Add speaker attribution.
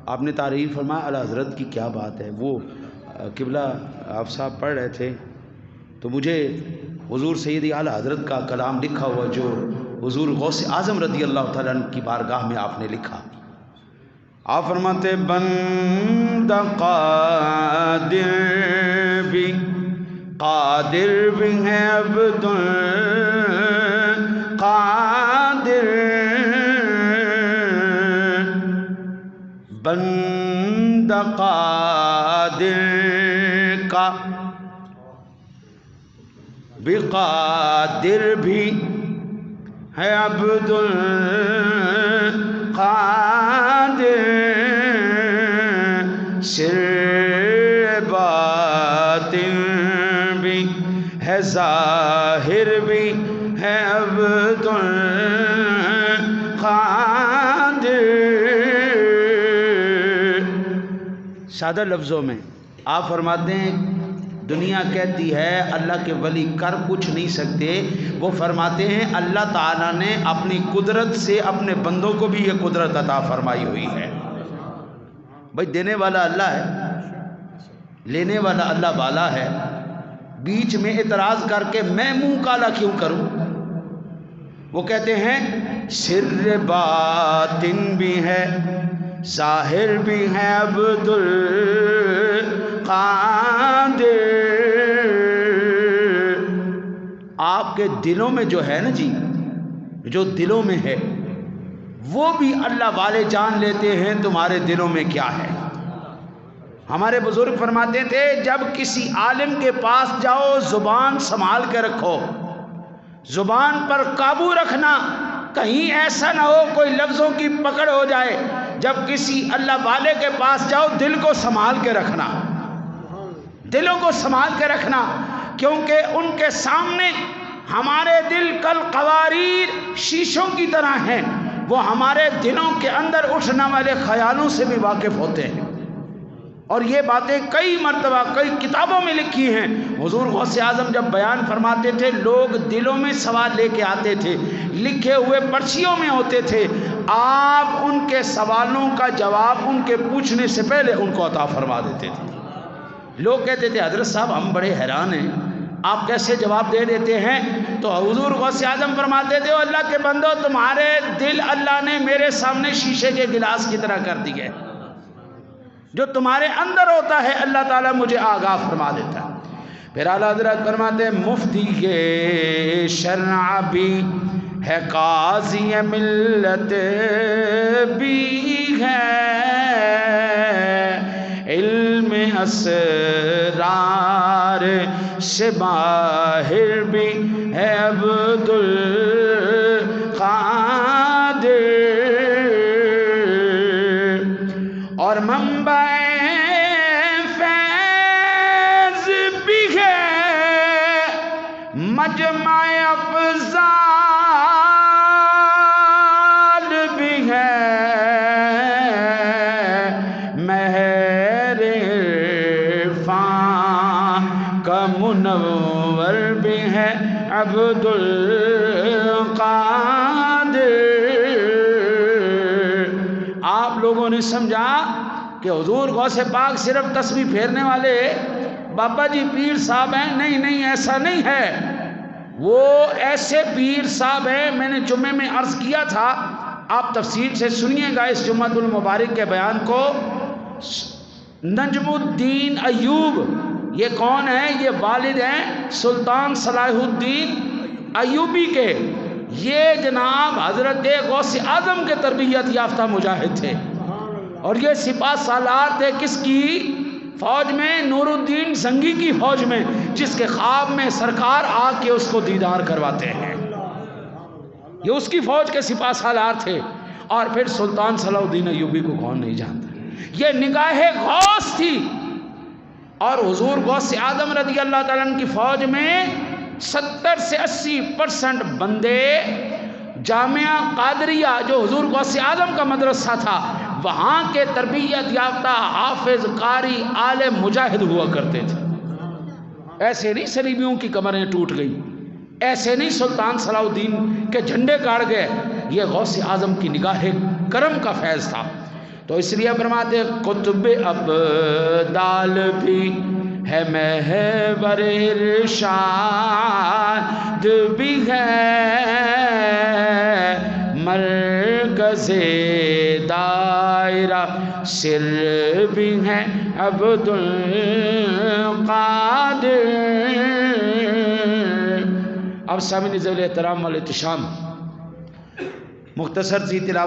Speaker 1: آپ نے تعریف فرمایا اعلیٰ حضرت کی، کیا بات ہے. وہ قبلہ آپ صاحب پڑھ رہے تھے تو مجھے حضور سیدی اعلیٰ حضرت کا کلام لکھا ہوا جو حضور غوث اعظم رضی اللہ تعالیٰ عنہ کی بارگاہ میں آپ نے لکھا. آپ فرماتے بندہ قادر بھی ہے عبد قادر، بندہ قادر کا قادر بھی ہے عبد قادر، سر باطن بھی ہے ظاہر بھی ہے عبد قادر. سادہ لفظوں میں آپ فرماتے ہیں دنیا کہتی ہے اللہ کے ولی کر کچھ نہیں سکتے، وہ فرماتے ہیں اللہ تعالیٰ نے اپنی قدرت سے اپنے بندوں کو بھی یہ قدرت عطا فرمائی ہوئی ہے. بھائی دینے والا اللہ ہے، لینے والا اللہ والا ہے، بیچ میں اعتراض کر کے میں منہ کالا کیوں کروں. وہ کہتے ہیں سر باطن بھی ہے ظاہر بھی ہے عبد قادر. آپ کے دلوں میں جو ہے نا جی، جو دلوں میں ہے وہ بھی اللہ والے جان لیتے ہیں تمہارے دلوں میں کیا ہے. ہمارے بزرگ فرماتے تھے جب کسی عالم کے پاس جاؤ زبان سنبھال کے رکھو، زبان پر قابو رکھنا، کہیں ایسا نہ ہو کوئی لفظوں کی پکڑ ہو جائے. جب کسی اللہ والے کے پاس جاؤ دل کو سنبھال کے رکھنا، دلوں کو سنبھال کے رکھنا، کیونکہ ان کے سامنے ہمارے دل کل قواریر شیشوں کی طرح ہیں، وہ ہمارے دلوں کے اندر اٹھنے والے خیالوں سے بھی واقف ہوتے ہیں. اور یہ باتیں کئی مرتبہ کئی کتابوں میں لکھی ہیں. حضور غوث اعظم جب بیان فرماتے تھے لوگ دلوں میں سوال لے کے آتے تھے، لکھے ہوئے پرچیوں میں ہوتے تھے، آپ ان کے سوالوں کا جواب ان کے پوچھنے سے پہلے ان کو عطا فرما دیتے تھے. لوگ کہتے تھے حضرت صاحب ہم بڑے حیران ہیں، آپ کیسے جواب دے دیتے ہیں؟ تو حضور غوث اعظم فرماتے تھے اللہ کے بندو تمہارے دل اللہ نے میرے سامنے شیشے کے گلاس کی طرح کر دیے، جو تمہارے اندر ہوتا ہے اللہ تعالیٰ مجھے آگاہ فرما دیتا ہے. پھر اعلیٰ حضرت فرماتے ہیں مفتی کے شرع بھی ہے قاضی ملت بھی ہے، علم اسرار سے باہر بھی ہے عبد القادر، اور منبع فیض بھی ہے مجمع افضال بھی ہے، مہر عرفان کا منور بھی ہے عبد القادر. آپ لوگوں نے سمجھا کہ حضور غوث پاک صرف تسبیح پھیرنے والے بابا جی پیر صاحب ہیں. نہیں نہیں ایسا نہیں ہے، وہ ایسے پیر صاحب ہیں. میں نے جمعے میں عرض کیا تھا، آپ تفصیل سے سنیے گا اس جمعۃ المبارک کے بیان کو. نجم الدین ایوب یہ کون ہیں؟ یہ والد ہیں سلطان صلاح الدین ایوبی کے. یہ جناب حضرت غوث اعظم کے تربیت یافتہ مجاہد تھے، اور یہ سپاہ سالار تھے کس کی فوج میں؟ نور الدین زنگی کی فوج میں، جس کے خواب میں سرکار آ کے اس کو دیدار کرواتے ہیں. یہ اس کی فوج کے سپاہ سالار تھے. اور پھر سلطان صلاح الدین ایوبی کو کون نہیں جانتا؟ یہ نگاہ غوث تھی. اور حضور غوث اعظم رضی اللہ تعالیٰ عنہ کی فوج میں 70 سے 80% بندے جامعہ قادریہ جو حضور غوث اعظم کا مدرسہ تھا وہاں کے تربیت یافتہ حافظ قاری عالم مجاہد ہوا کرتے تھے. ایسے نہیں صلیبیوں کی کمریں ٹوٹ گئی، ایسے نہیں سلطان صلاح الدین کے جھنڈے گاڑ گئے. یہ غوث اعظم کی نگاہ کرم کا فیض تھا. تو اس لیے فرماتے قطب ابدال بھی ہے محور ارشاد بھی ہے مرکز دائرہ سر بھی ہے عبدالقادر۔ اب سامعین ذوی الاحترام والاحتشام مختصر سی تلاوت